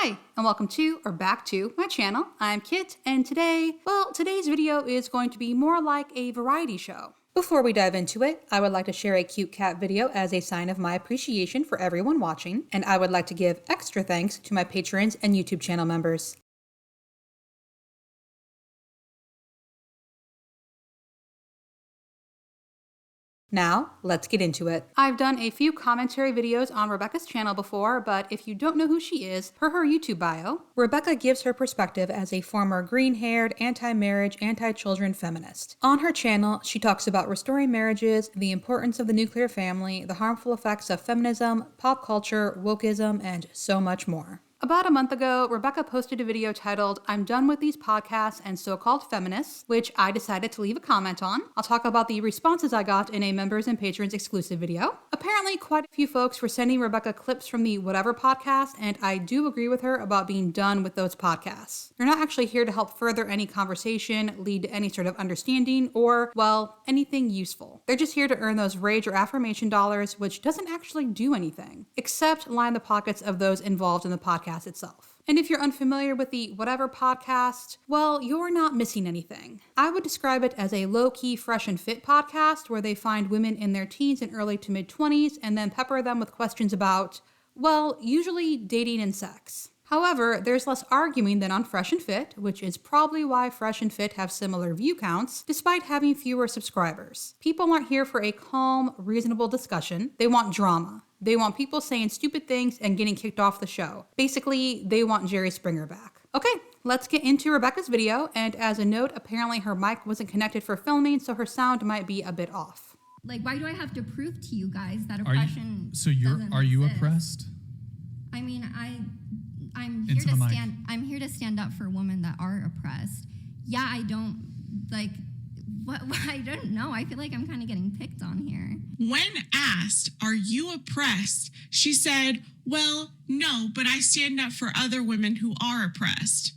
Hi, and welcome to, or back to, my channel. I'm Kit, and today's video is going to be more like a variety show. Before we dive into it, I would like to share a cute cat video as a sign of my appreciation for everyone watching, and I would like to give extra thanks to my patrons and YouTube channel members. Now, let's get into it. I've done a few commentary videos on Rebecca's channel before, but if you don't know who she is, per her YouTube bio, Rebecca gives her perspective as a former green-haired, anti-marriage, anti-children feminist. On her channel, she talks about restoring marriages, the importance of the nuclear family, the harmful effects of feminism, pop culture, wokeism, and so much more. About a month ago, Rebecca posted a video titled, "I'm done with these podcasts and so-called feminists," which I decided to leave a comment on. I'll talk about the responses I got in a members and patrons exclusive video. Apparently, quite a few folks were sending Rebecca clips from the Whatever podcast, and I do agree with her about being done with those podcasts. They're not actually here to help further any conversation, lead to any sort of understanding, or, well, anything useful. They're just here to earn those rage or affirmation dollars, which doesn't actually do anything, except line the pockets of those involved in the podcast itself. And if you're unfamiliar with the Whatever podcast, well, you're not missing anything. I would describe it as a low-key fresh and fit podcast where they find women in their teens and early to mid-20s and then pepper them with questions about, well, usually dating and sex. However, there's less arguing than on Fresh and Fit, which is probably why Fresh and Fit have similar view counts, despite having fewer subscribers. People aren't here for a calm, reasonable discussion. They want drama. They want people saying stupid things and getting kicked off the show. Basically, they want Jerry Springer back. Okay, let's get into Rebecca's video, and as a note, apparently her mic wasn't connected for filming, so her sound might be a bit off. Like, why do I have to prove to you guys that oppression Are you oppressed? I mean, I'm here to stand up for women that are oppressed. Yeah, I don't I don't know. I feel like I'm kind of getting picked on here. When asked, "Are you oppressed?" she said, "Well, no, but I stand up for other women who are oppressed."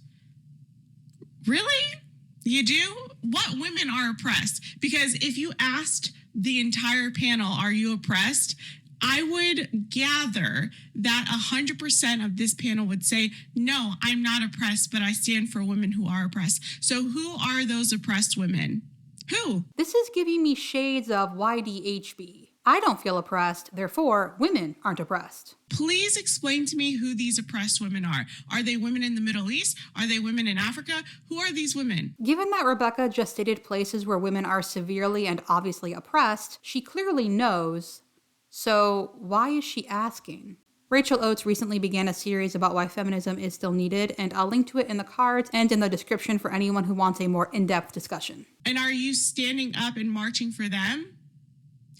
Really? You do? What women are oppressed? Because if you asked the entire panel, "Are you oppressed?" I would gather that 100% of this panel would say, "No, I'm not oppressed, but I stand for women who are oppressed." So who are those oppressed women? Who? This is giving me shades of YDHB. I don't feel oppressed, therefore women aren't oppressed. Please explain to me who these oppressed women are. Are they women in the Middle East? Are they women in Africa? Who are these women? Given that Rebecca just stated places where women are severely and obviously oppressed, she clearly knows. So why is she asking? Rachel Oates recently began a series about why feminism is still needed, and I'll link to it in the cards and in the description for anyone who wants a more in-depth discussion. And are you standing up and marching for them?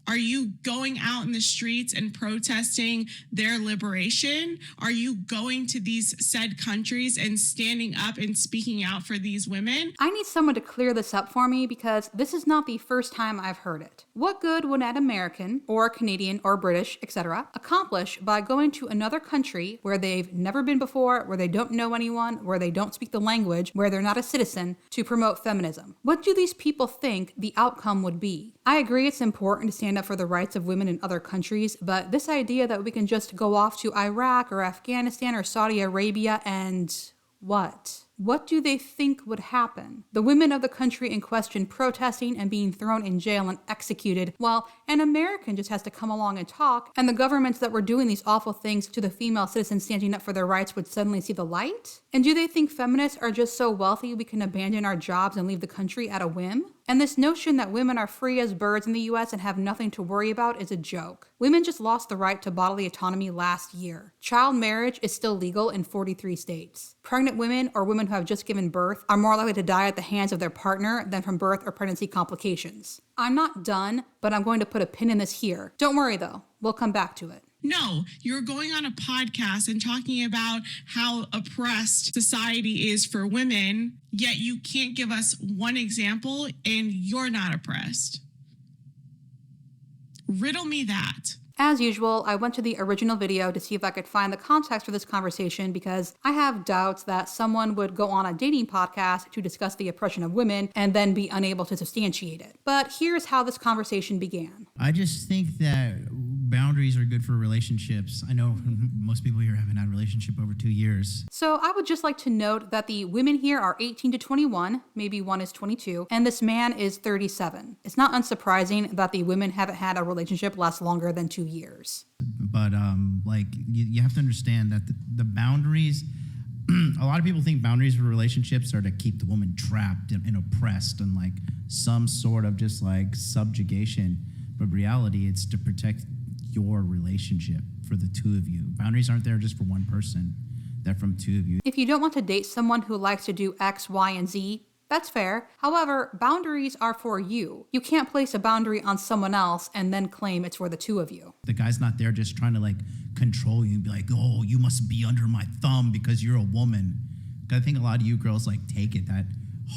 Are you going out in the streets and protesting their liberation? Are you going to these said countries and standing up and speaking out for these women? I need someone to clear this up for me because this is not the first time I've heard it. What good would an American, or Canadian, or British, etc., accomplish by going to another country where they've never been before, where they don't know anyone, where they don't speak the language, where they're not a citizen, to promote feminism? What do these people think the outcome would be? I agree it's important to stand up for the rights of women in other countries, but this idea that we can just go off to Iraq or Afghanistan or Saudi Arabia and what? What do they think would happen? The women of the country in question protesting and being thrown in jail and executed, while an American just has to come along and talk, and the governments that were doing these awful things to the female citizens standing up for their rights would suddenly see the light? And do they think feminists are just so wealthy we can abandon our jobs and leave the country at a whim? And this notion that women are free as birds in the US and have nothing to worry about is a joke. Women just lost the right to bodily autonomy last year. Child marriage is still legal in 43 states. Pregnant women or women who have just given birth are more likely to die at the hands of their partner than from birth or pregnancy complications. I'm not done, but I'm going to put a pin in this here. Don't worry though, we'll come back to it. No, you're going on a podcast and talking about how oppressed society is for women, yet you can't give us one example and you're not oppressed. Riddle me that. As usual, I went to the original video to see if I could find the context for this conversation because I have doubts that someone would go on a dating podcast to discuss the oppression of women and then be unable to substantiate it. But here's how this conversation began. I just think that boundaries are good for relationships. I know most people here haven't had a relationship over 2 years. So I would just like to note that the women here are 18 to 21, maybe one is 22, and this man is 37. It's not unsurprising that the women haven't had a relationship last longer than 2 years. But you have to understand that the boundaries, a lot of people think boundaries for relationships are to keep the woman trapped and oppressed and like some sort of just like subjugation. But reality, it's to protect your relationship for the two of you. Boundaries aren't there just for one person. They're from two of you. If you don't want to date someone who likes to do X, Y, and Z, that's fair. However, boundaries are for you. You can't place a boundary on someone else and then claim it's for the two of you. The guy's not there just trying to like control you and be like, oh, you must be under my thumb because you're a woman. I think a lot of you girls like take it that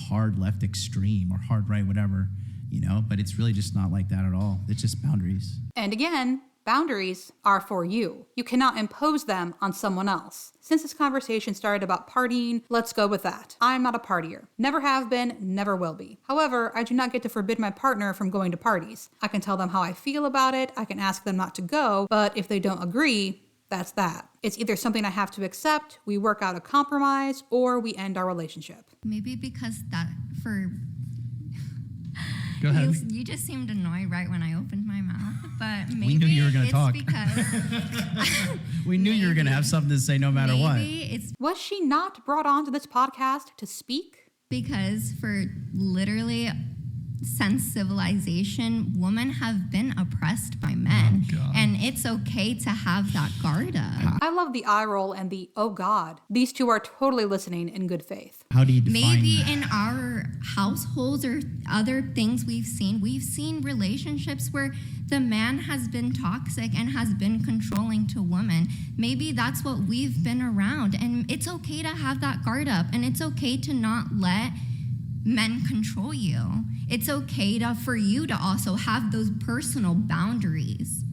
hard left extreme or hard right, whatever, you know, but it's really just not like that at all. It's just boundaries. And again, boundaries are for you. You cannot impose them on someone else. Since this conversation started about partying, let's go with that. I'm not a partier. Never have been, never will be. However, I do not get to forbid my partner from going to parties. I can tell them how I feel about it. I can ask them not to go, but if they don't agree, that's that. It's either something I have to accept, we work out a compromise, or we end our relationship. Maybe because that for... Go ahead. You just seemed annoyed right when I opened my mouth, but maybe We knew you were going to it's talk. Because We knew you were going to have something to say no matter what. maybe it's Was she not brought onto this podcast to speak? because for literally since civilization, women have been oppressed by men, God. and it's okay to have that guard up. I love the eye roll and the oh God. These two are totally listening in good faith. How do you define Maybe that? in our households or other things we've seen relationships where the man has been toxic and has been controlling to women. Maybe that's what we've been around, and it's okay to have that guard up, and it's okay to not let men control you. It's okay for you to also have those personal boundaries.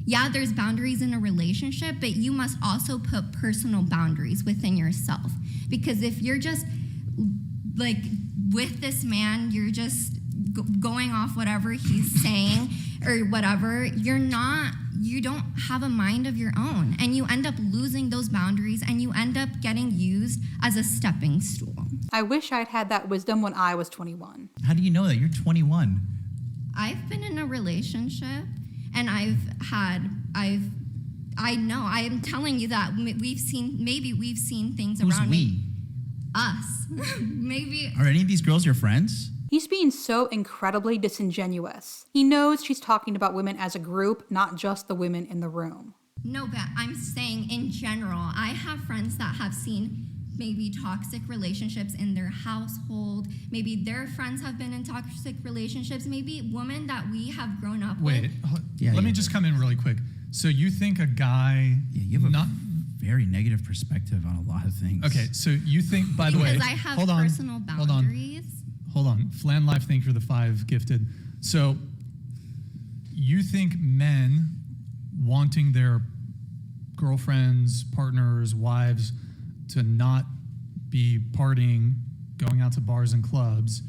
Yeah, there's boundaries in a relationship, but you must also put personal boundaries within yourself. Because if you're just like with this man, you're just going off whatever he's saying or whatever, you don't have a mind of your own, and you end up losing those boundaries, and you end up getting used as a stepping stool. I wish I'd had that wisdom when I was 21. How do you know that? You're 21. I've been in a relationship, and I am telling you that we've seen things Who's around we? us. Maybe. Are any of these girls your friends? He's being so incredibly disingenuous. He knows she's talking about women as a group, not just the women in the room. No, but I'm saying in general, I have friends that have seen maybe toxic relationships in their household. Maybe their friends have been in toxic relationships. Maybe women that we have grown up with. Wait, let me just come in really quick. So you think a guy... Yeah, you have a very negative perspective on a lot of things. Okay, so you think, by the way... Because I have personal boundaries. Hold on. Flan Life, thank you for the 5 gifted. So you think men wanting their girlfriends, partners, wives to not be partying, going out to bars and clubs,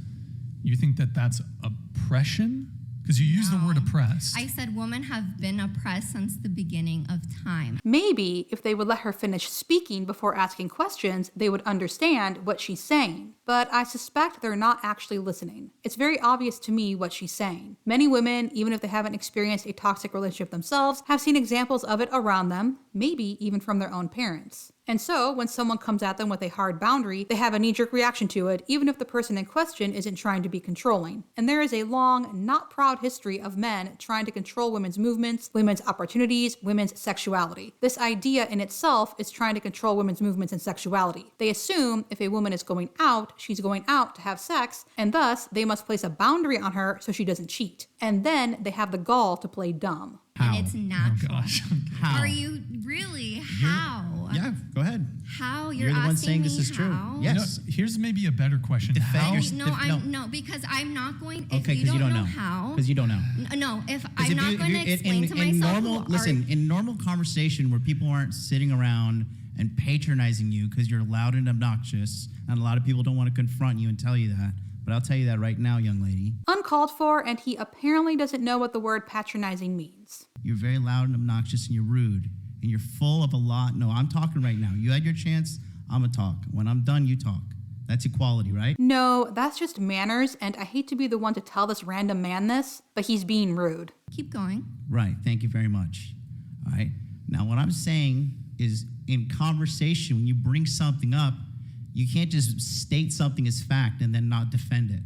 you think that that's oppression? Because you use the word oppressed. I said women have been oppressed since the beginning of time. Maybe if they would let her finish speaking before asking questions, they would understand what she's saying. But I suspect they're not actually listening. It's very obvious to me what she's saying. Many women, even if they haven't experienced a toxic relationship themselves, have seen examples of it around them, maybe even from their own parents. And so, when someone comes at them with a hard boundary, they have a knee-jerk reaction to it, even if the person in question isn't trying to be controlling. And there is a long, not proud history of men trying to control women's movements, women's opportunities, women's sexuality. This idea in itself is trying to control women's movements and sexuality. They assume if a woman is going out, she's going out to have sex, and thus they must place a boundary on her so she doesn't cheat. And then they have the gall to play dumb. How? And it's natural. Oh, gosh. How? Are you really? How? Yeah, go ahead. How? You're the asking one saying me this is true. how? Yes. Here's maybe a better question. Defend How? yourself. No, because I'm not going. If Okay, you because you don't know. how, Because you don't know. No, if 'Cause I'm if not you- going to if you- explain to myself. in normal conversation where people aren't sitting around and patronizing you because you're loud and obnoxious, and a lot of people don't want to confront you and tell you that. But I'll tell you that right now, young lady. Uncalled for, and he apparently doesn't know what the word patronizing means. You're very loud and obnoxious, and you're rude, and you're full of a lot. No, I'm talking right now. You had your chance. I'm going to talk. When I'm done, you talk. That's equality, right? No, that's just manners, and I hate to be the one to tell this random man this, but he's being rude. Keep going. Right. Thank you very much. All right. Now, what I'm saying is in conversation, when you bring something up, you can't just state something as fact and then not defend it.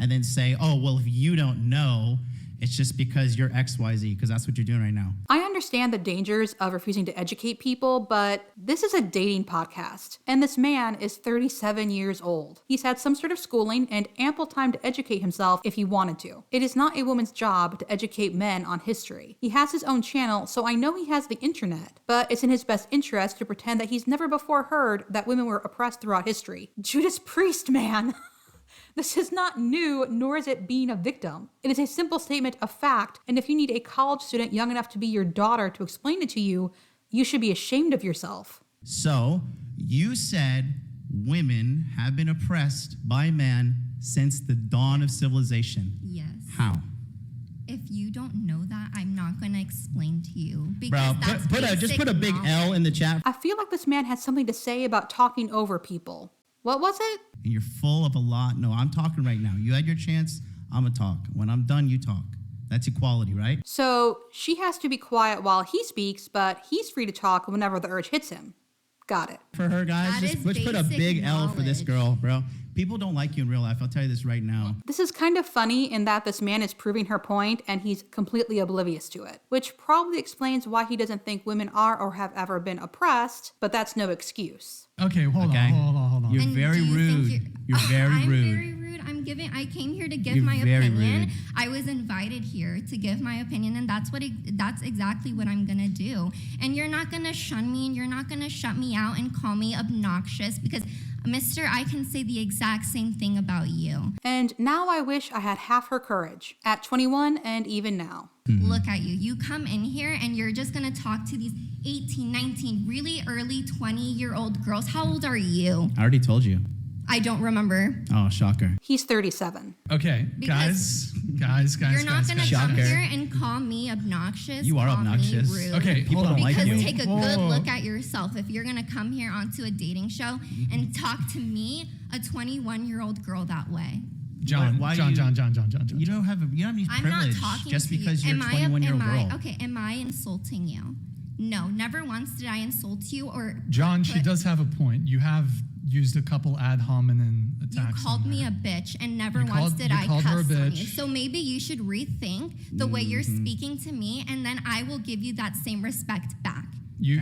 And then say, oh, well, if you don't know, it's just because you're XYZ, because that's what you're doing right now. I understand the dangers of refusing to educate people, but this is a dating podcast, and this man is 37 years old. He's had some sort of schooling and ample time to educate himself if he wanted to. It is not a woman's job to educate men on history. He has his own channel, so I know he has the internet, but it's in his best interest to pretend that he's never before heard that women were oppressed throughout history. Judas Priest, man! This is not new, nor is it being a victim. It is a simple statement of fact, and if you need a college student young enough to be your daughter to explain it to you, you should be ashamed of yourself. So, you said women have been oppressed by men since the dawn of civilization. Yes. How? If you don't know that, I'm not going to explain to you. Bro, Because just put a big L in the chat. I feel like this man has something to say about talking over people. What was it? And you're full of a lot. No, I'm talking right now. You had your chance. I'm going to talk. When I'm done, you talk. That's equality, right? So she has to be quiet while he speaks, but he's free to talk whenever the urge hits him. Got it. For her, guys, That just is put a basic big L for this knowledge. girl, bro. People don't like you in real life. I'll tell you this right now. This is kind of funny in that this man is proving her point and he's completely oblivious to it, which probably explains why he doesn't think women are or have ever been oppressed, but that's no excuse. Okay, hold on. You're And very do you rude. think You're very I'm rude. very rude. I came here to give You're my very opinion. rude. I was invited here to give my opinion, and that's exactly what I'm gonna do. And you're not gonna shun me, and you're not gonna shut me out and call me obnoxious because, Mister, I can say the exact same thing about you. And now I wish I had half her courage, at 21 and even now. Look at you. You come in here and you're just gonna talk to these 18, 19, really early 20-year-old girls. How old are you? I already told you. I don't remember. Oh, shocker. He's 37. Okay, Because guys. You're not gonna come Shocker. here and call me obnoxious. You are call me obnoxious. rude. Okay, People hold on. don't like Because you. take a Whoa. good look at yourself if you're gonna come here onto a dating show and talk to me, a 21-year-old girl, that way. John. You don't have any I'm not privilege talking just to because you. you're a 21-year-old girl. Okay, am I insulting you? No, never once did I insult you or John, she does have a point. You have used a couple ad hominem you attacks. called on me her. a bitch, and never You once called- did you I called cuss her a on bitch. you. So maybe you should rethink the way you're speaking to me, and then I will give you that same respect back.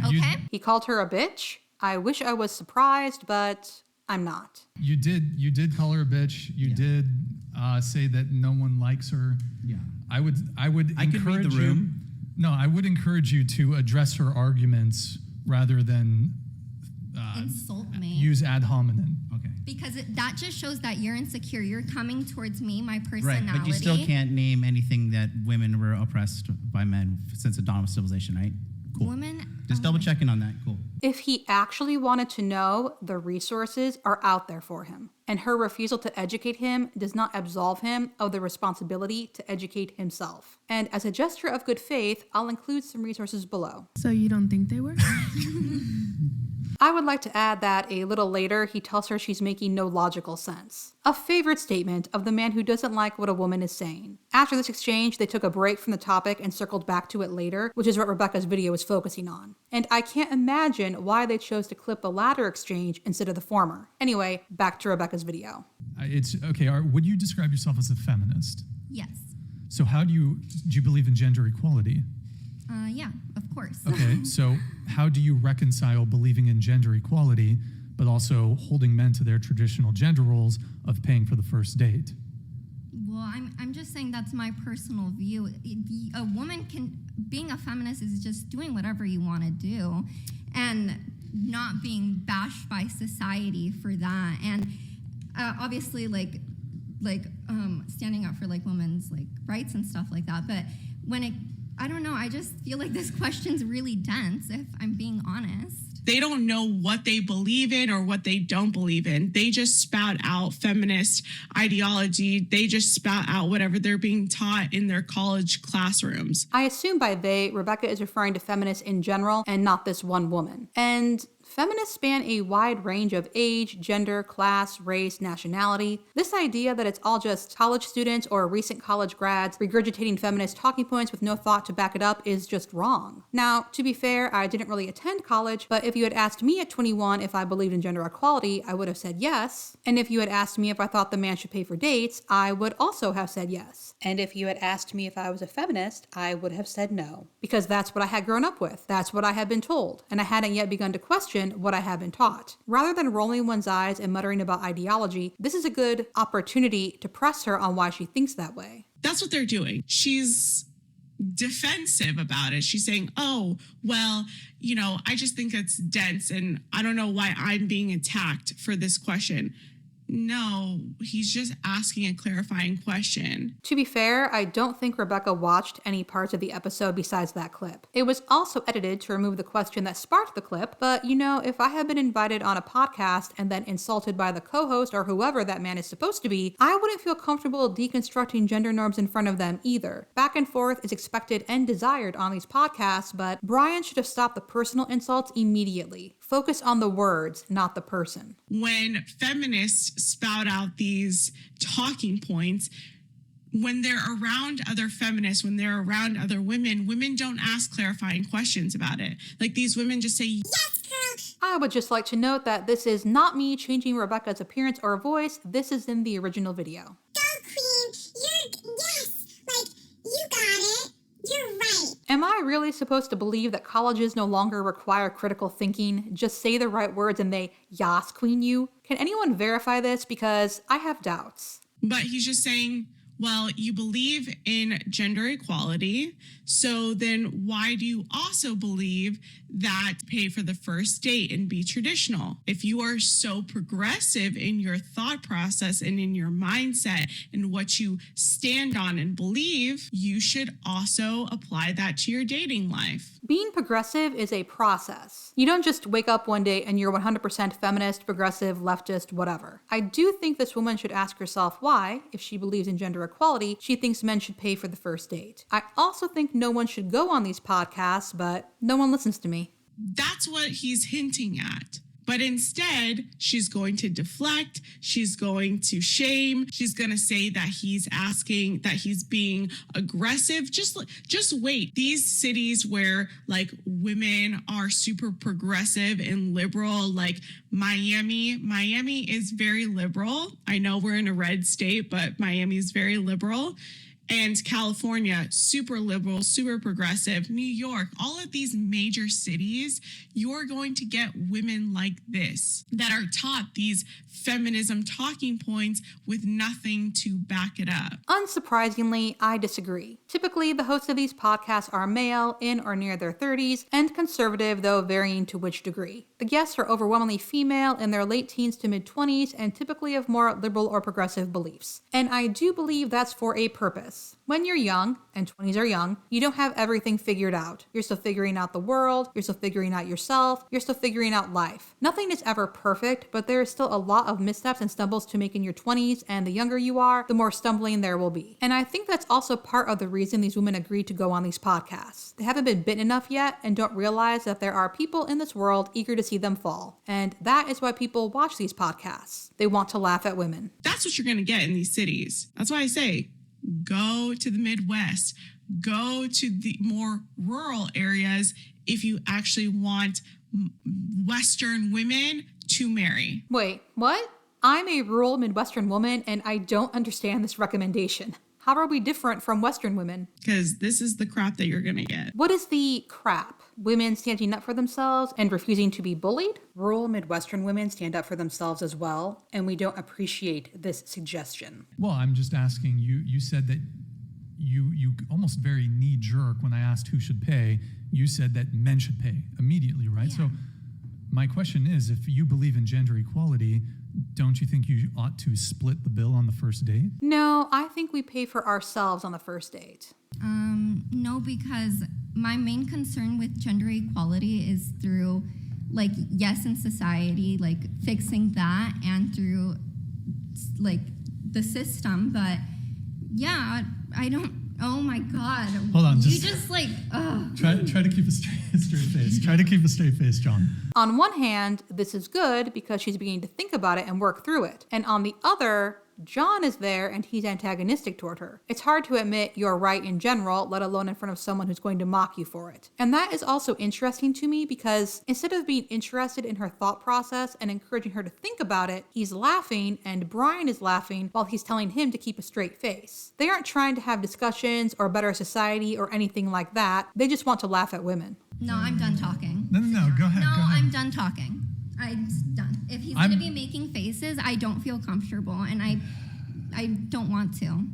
Okay? He called her a bitch. I wish I was surprised, but I'm not. You did call her a bitch. You did say that no one likes her. Yeah. I would I could read encourage the room. you. No, I would encourage you to address her arguments rather than Insult me. use ad hominem. Okay. Because that just shows that you're insecure. You're coming towards me, my personality. Right, but you still can't name anything that women were oppressed by men since the dawn of civilization, right? Cool. Women. Just double checking on that. Cool. If he actually wanted to know, the resources are out there for him. And her refusal to educate him does not absolve him of the responsibility to educate himself. And as a gesture of good faith, I'll include some resources below. So you don't think they were? I would like to add that a little later, he tells her she's making no logical sense. A favorite statement of the man who doesn't like what a woman is saying. After this exchange, they took a break from the topic and circled back to it later, which is what Rebecca's video is focusing on. And I can't imagine why they chose to clip the latter exchange instead of the former. Anyway, back to Rebecca's video. It's okay. Would you describe yourself as a feminist? Yes. So how do you believe in gender equality? Yeah, of course. Okay, so how do you reconcile believing in gender equality, but also holding men to their traditional gender roles of paying for the first date? Well, I'm just saying that's my personal view. A woman being a feminist is just doing whatever you want to do and not being bashed by society for that. And obviously standing up for women's rights and stuff like that. But I don't know, I just feel like this question's really dense, if I'm being honest. They don't know what they believe in or what they don't believe in. They just spout out feminist ideology. They just spout out whatever they're being taught in their college classrooms. I assume by they, Rebecca is referring to feminists in general and not this one woman. And feminists span a wide range of age, gender, class, race, nationality. This idea that it's all just college students or recent college grads regurgitating feminist talking points with no thought to back it up is just wrong. Now, to be fair, I didn't really attend college, but if you had asked me at 21 if I believed in gender equality, I would have said yes. And if you had asked me if I thought the man should pay for dates, I would also have said yes. And if you had asked me if I was a feminist, I would have said no. Because that's what I had grown up with. That's what I had been told. And I hadn't yet begun to question what I had been taught. Rather than rolling one's eyes and muttering about ideology, this is a good opportunity to press her on why she thinks that way. That's what they're doing. She's defensive about it. She's saying, oh, well, I just think it's dense and I don't know why I'm being attacked for this question. No, he's just asking a clarifying question. To be fair, I don't think Rebecca watched any parts of the episode besides that clip. It was also edited to remove the question that sparked the clip, but if I had been invited on a podcast and then insulted by the co-host or whoever that man is supposed to be, I wouldn't feel comfortable deconstructing gender norms in front of them either. Back and forth is expected and desired on these podcasts, but Brian should have stopped the personal insults immediately. Focus on the words, not the person. When feminists spout out these talking points, when they're around other feminists, when they're around other women don't ask clarifying questions about it. Like these women just say, yes, girl. I would just like to note that this is not me changing Rebecca's appearance or voice. This is in the original video. Go, queen. You got it. You're right. Am I really supposed to believe that colleges no longer require critical thinking? Just say the right words and they yas queen you? Can anyone verify this? Because I have doubts. But he's just saying, well, you believe in gender equality, so then why do you also believe that pay for the first date and be traditional? If you are so progressive in your thought process and in your mindset and what you stand on and believe, you should also apply that to your dating life. Being progressive is a process. You don't just wake up one day and you're 100% feminist, progressive, leftist, whatever. I do think this woman should ask herself why, if she believes in gender equality, she thinks men should pay for the first date. I also think no one should go on these podcasts, but no one listens to me. That's what he's hinting at. But instead, she's going to deflect. She's going to shame. She's going to say that he's asking, that he's being aggressive. Just wait. These cities where women are super progressive and liberal, like Miami is very liberal. I know we're in a red state, but Miami is very liberal. And California, super liberal, super progressive. New York, all of these major cities, you're going to get women like this that are taught these feminism talking points with nothing to back it up. Unsurprisingly, I disagree. Typically, the hosts of these podcasts are male, in or near their 30s, and conservative, though varying to which degree. The guests are overwhelmingly female in their late teens to mid-20s and typically of more liberal or progressive beliefs. And I do believe that's for a purpose. When you're young, and 20s are young, you don't have everything figured out. You're still figuring out the world, you're still figuring out yourself, you're still figuring out life. Nothing is ever perfect, but there is still a lot of missteps and stumbles to make in your 20s, and the younger you are, the more stumbling there will be. And I think that's also part of the reason these women agreed to go on these podcasts. They haven't been bitten enough yet and don't realize that there are people in this world eager to see them fall. And that is why people watch these podcasts. They want to laugh at women. That's what you're going to get in these cities. That's why I say, go to the Midwest, go to the more rural areas if you actually want Western women to marry. Wait, what? I'm a rural Midwestern woman and I don't understand this recommendation. How are we different from Western women? Because this is the crap that you're going to get. What is the crap? Women standing up for themselves and refusing to be bullied? Rural Midwestern women stand up for themselves as well, and we don't appreciate this suggestion. Well, I'm just asking you. You said that you almost very knee-jerk when I asked who should pay. You said that men should pay immediately, right? Yeah. So my question is, if you believe in gender equality, don't you think you ought to split the bill on the first date? No, I think we pay for ourselves on the first date. No, because my main concern with gender equality is through like, yes, in society, like fixing that and through like the system. But yeah, I don't, oh my God. Hold on. You just like, ugh. Try to keep a straight face. Try to keep a straight face, John. On one hand, this is good because she's beginning to think about it and work through it. And on the other, John is there and he's antagonistic toward her. It's hard to admit you're right in general, let alone in front of someone who's going to mock you for it. And that is also interesting to me because instead of being interested in her thought process and encouraging her to think about it, he's laughing and Brian is laughing while he's telling him to keep a straight face. They aren't trying to have discussions or better society or anything like that. They just want to laugh at women. No, I'm done talking. No, go ahead. No, go ahead. I'm done talking. I'm done. If he's going to be making faces, I don't feel comfortable, and I don't want to.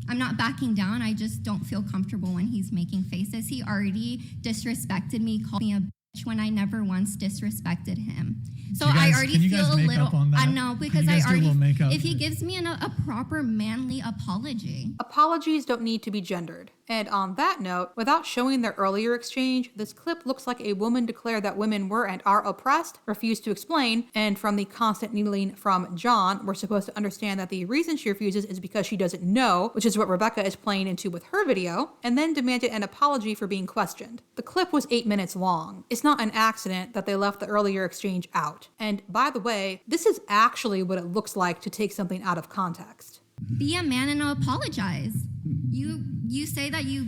I'm not backing down. I just don't feel comfortable when he's making faces. He already disrespected me, called me a bitch when I never once disrespected him. So I already feel a little. I know because I already. If he gives me a proper manly apology. Apologies don't need to be gendered. And on that note, without showing their earlier exchange, this clip looks like a woman declared that women were and are oppressed, refused to explain, and from the constant needling from John, we're supposed to understand that the reason she refuses is because she doesn't know, which is what Rebecca is playing into with her video, and then demanded an apology for being questioned. The clip was 8 minutes long. It's not an accident that they left the earlier exchange out. And by the way, this is actually what it looks like to take something out of context. Be a man and apologize. You say that you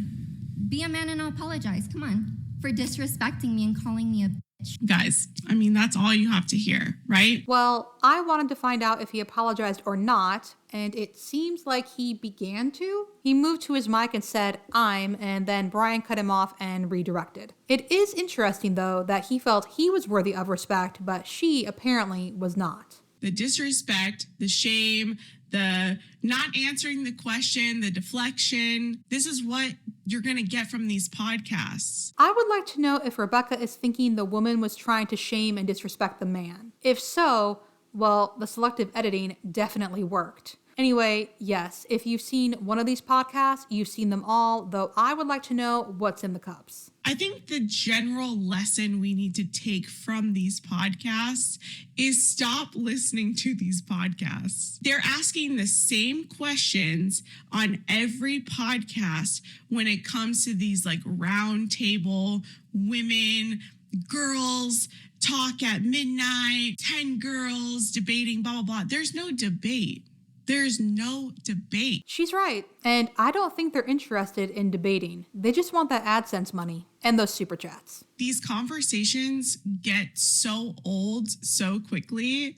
be a man and apologize. Come on. For disrespecting me and calling me a bitch. Guys, I mean, that's all you have to hear, right? Well, I wanted to find out if he apologized or not, and it seems like he began to. He moved to his mic and said, and then Brian cut him off and redirected. It is interesting, though, that he felt he was worthy of respect, but she apparently was not. The disrespect, the shame, the not answering the question, the deflection. This is what you're going to get from these podcasts. I would like to know if Rebecca is thinking the woman was trying to shame and disrespect the man. If so, well, the selective editing definitely worked. Anyway, yes, if you've seen one of these podcasts, you've seen them all, though I would like to know what's in the cups. I think the general lesson we need to take from these podcasts is stop listening to these podcasts. They're asking the same questions on every podcast when it comes to these like round table women, girls, talk at midnight, 10 girls debating, blah, blah, blah. There's no debate. There's no debate. She's right. And I don't think they're interested in debating. They just want that AdSense money and those super chats. These conversations get so old so quickly.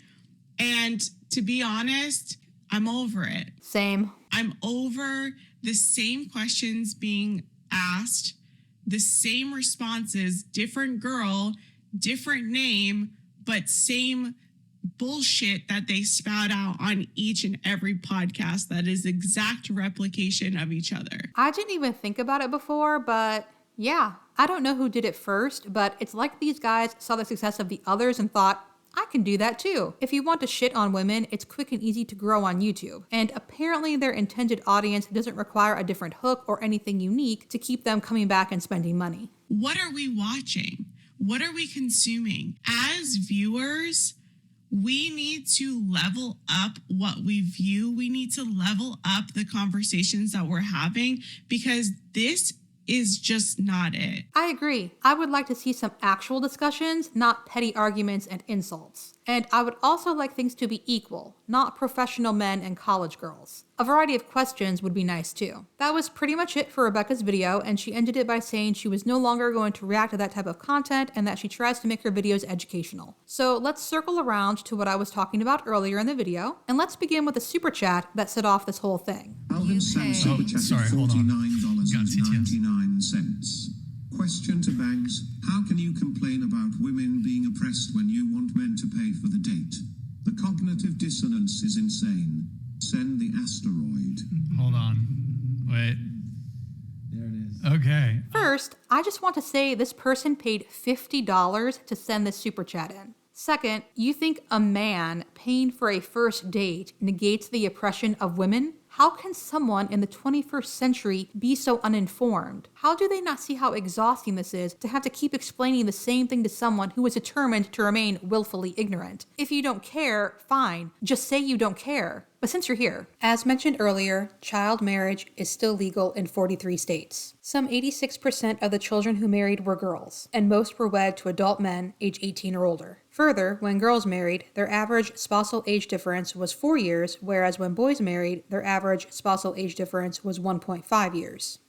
And to be honest, I'm over it. Same. I'm over the same questions being asked, the same responses, different girl, different name, but same bullshit that they spout out on each and every podcast that is exact replication of each other. I didn't even think about it before, but yeah, I don't know who did it first, but it's like these guys saw the success of the others and thought, I can do that too. If you want to shit on women, it's quick and easy to grow on YouTube. And apparently their intended audience doesn't require a different hook or anything unique to keep them coming back and spending money. What are we watching? What are we consuming? As viewers, we need to level up what we view. We need to level up the conversations that we're having because this is just not it. I agree. I would like to see some actual discussions, not petty arguments and insults. And I would also like things to be equal, not professional men and college girls. A variety of questions would be nice too. That was pretty much it for Rebecca's video, and she ended it by saying she was no longer going to react to that type of content and that she tries to make her videos educational. So let's circle around to what I was talking about earlier in the video, and let's begin with a super chat that set off this whole thing. Alvin Sam super chat $49.99. Question to Banks: how can you complain about women being oppressed when you want men to pay for the date? The cognitive dissonance is insane. Send the asteroid. Hold on. Wait. There it is. Okay. First, I just want to say this person paid $50 to send this super chat in. Second, you think a man paying for a first date negates the oppression of women? How can someone in the 21st century be so uninformed? How do they not see how exhausting this is to have to keep explaining the same thing to someone who is determined to remain willfully ignorant? If you don't care, fine. Just say you don't care. But since you're here, as mentioned earlier, child marriage is still legal in 43 states. Some 86% of the children who married were girls, and most were wed to adult men age 18 or older. Further, when girls married, their average spousal age difference was 4 years, whereas when boys married, their average spousal age difference was 1.5 years.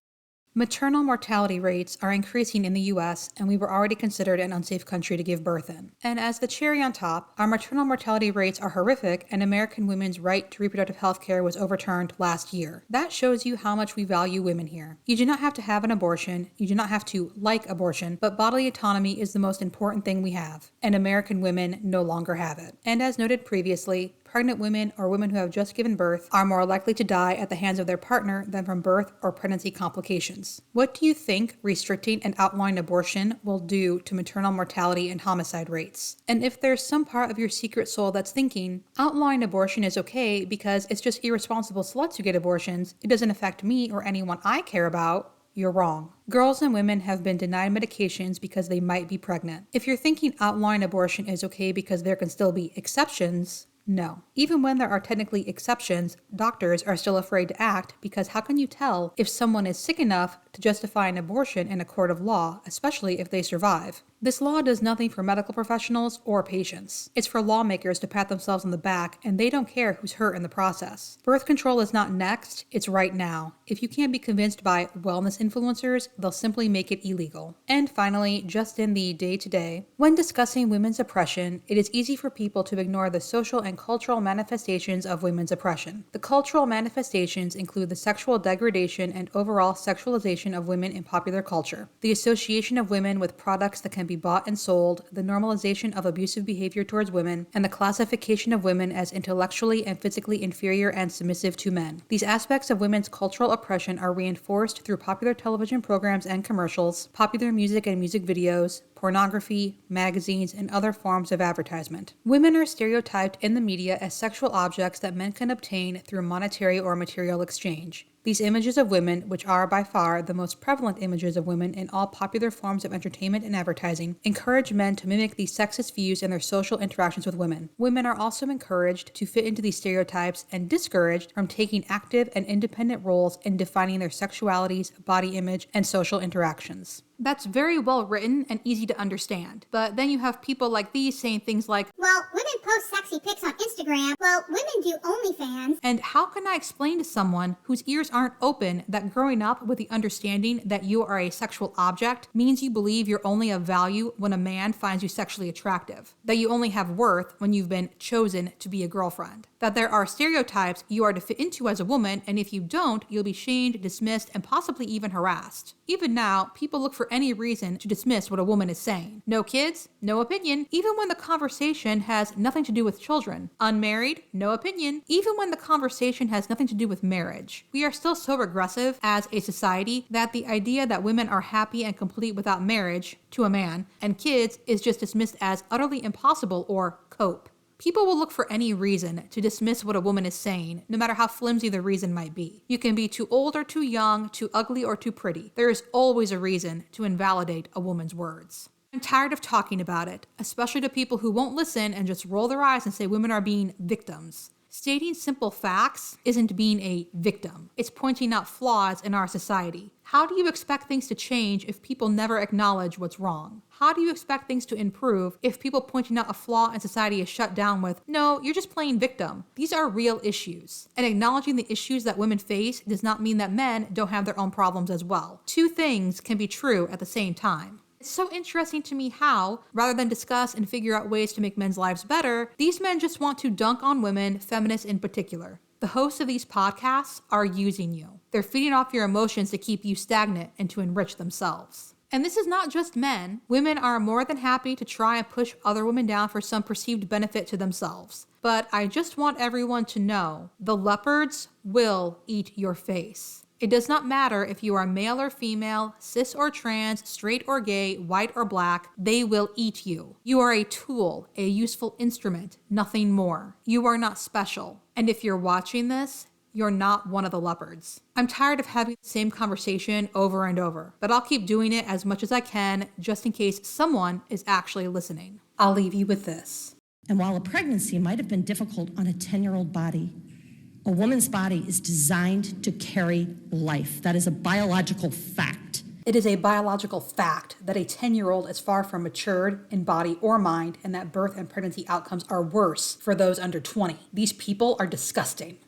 Maternal mortality rates are increasing in the US, and we were already considered an unsafe country to give birth in. And as the cherry on top, our maternal mortality rates are horrific, and American women's right to reproductive health care was overturned last year. That shows you how much we value women here. You do not have to have an abortion, you do not have to like abortion, but bodily autonomy is the most important thing we have, and American women no longer have it. And as noted previously, pregnant women or women who have just given birth are more likely to die at the hands of their partner than from birth or pregnancy complications. What do you think restricting and outlawing abortion will do to maternal mortality and homicide rates? And if there's some part of your secret soul that's thinking, outlawing abortion is okay because it's just irresponsible sluts who get abortions, it doesn't affect me or anyone I care about, you're wrong. Girls and women have been denied medications because they might be pregnant. If you're thinking outlawing abortion is okay because there can still be exceptions, no. Even when there are technically exceptions, doctors are still afraid to act because how can you tell if someone is sick enough to justify an abortion in a court of law, especially if they survive? This law does nothing for medical professionals or patients. It's for lawmakers to pat themselves on the back, and they don't care who's hurt in the process. Birth control is not next, it's right now. If you can't be convinced by wellness influencers, they'll simply make it illegal. And finally, just in the day-to-day, when discussing women's oppression, it is easy for people to ignore the social and cultural manifestations of women's oppression. The cultural manifestations include the sexual degradation and overall sexualization of women in popular culture, the association of women with products that can be bought and sold, the normalization of abusive behavior towards women, and the classification of women as intellectually and physically inferior and submissive to men. These aspects of women's cultural oppression are reinforced through popular television programs and commercials, popular music and music videos, pornography, magazines, and other forms of advertisement. Women are stereotyped in the media as sexual objects that men can obtain through monetary or material exchange. These images of women, which are by far the most prevalent images of women in all popular forms of entertainment and advertising, encourage men to mimic these sexist views in their social interactions with women. Women are also encouraged to fit into these stereotypes and discouraged from taking active and independent roles in defining their sexualities, body image, and social interactions. That's very well written and easy to understand. But then you have people like these saying things like, well, women post sexy pics on Instagram. Well, women do OnlyFans. And how can I explain to someone whose ears aren't open that growing up with the understanding that you are a sexual object means you believe you're only of value when a man finds you sexually attractive, that you only have worth when you've been chosen to be a girlfriend, that there are stereotypes you are to fit into as a woman, and if you don't, you'll be shamed, dismissed, and possibly even harassed. Even now, people look for any reason to dismiss what a woman is saying. No kids, no opinion, even when the conversation has nothing to do with children. Unmarried, no opinion, even when the conversation has nothing to do with marriage. We are still so regressive as a society that the idea that women are happy and complete without marriage to a man and kids is just dismissed as utterly impossible or cope. People will look for any reason to dismiss what a woman is saying, no matter how flimsy the reason might be. You can be too old or too young, too ugly or too pretty. There is always a reason to invalidate a woman's words. I'm tired of talking about it, especially to people who won't listen and just roll their eyes and say women are being victims. Stating simple facts isn't being a victim. It's pointing out flaws in our society. How do you expect things to change if people never acknowledge what's wrong? How do you expect things to improve if people pointing out a flaw in society is shut down with, no, you're just playing victim? These are real issues. And acknowledging the issues that women face does not mean that men don't have their own problems as well. Two things can be true at the same time. It's so interesting to me how, rather than discuss and figure out ways to make men's lives better, these men just want to dunk on women, feminists in particular. The hosts of these podcasts are using you. They're feeding off your emotions to keep you stagnant and to enrich themselves. And this is not just men. Women are more than happy to try and push other women down for some perceived benefit to themselves. But I just want everyone to know, the leopards will eat your face. It does not matter if you are male or female, cis or trans, straight or gay, white or black, they will eat you. You are a tool, a useful instrument, nothing more. You are not special. And if you're watching this, you're not one of the leopards. I'm tired of having the same conversation over and over, but I'll keep doing it as much as I can just in case someone is actually listening. I'll leave you with this. And while a pregnancy might have been difficult on a 10-year-old body, a woman's body is designed to carry life. That is a biological fact. It is a biological fact that a 10-year-old is far from matured in body or mind, and that birth and pregnancy outcomes are worse for those under 20. These people are disgusting.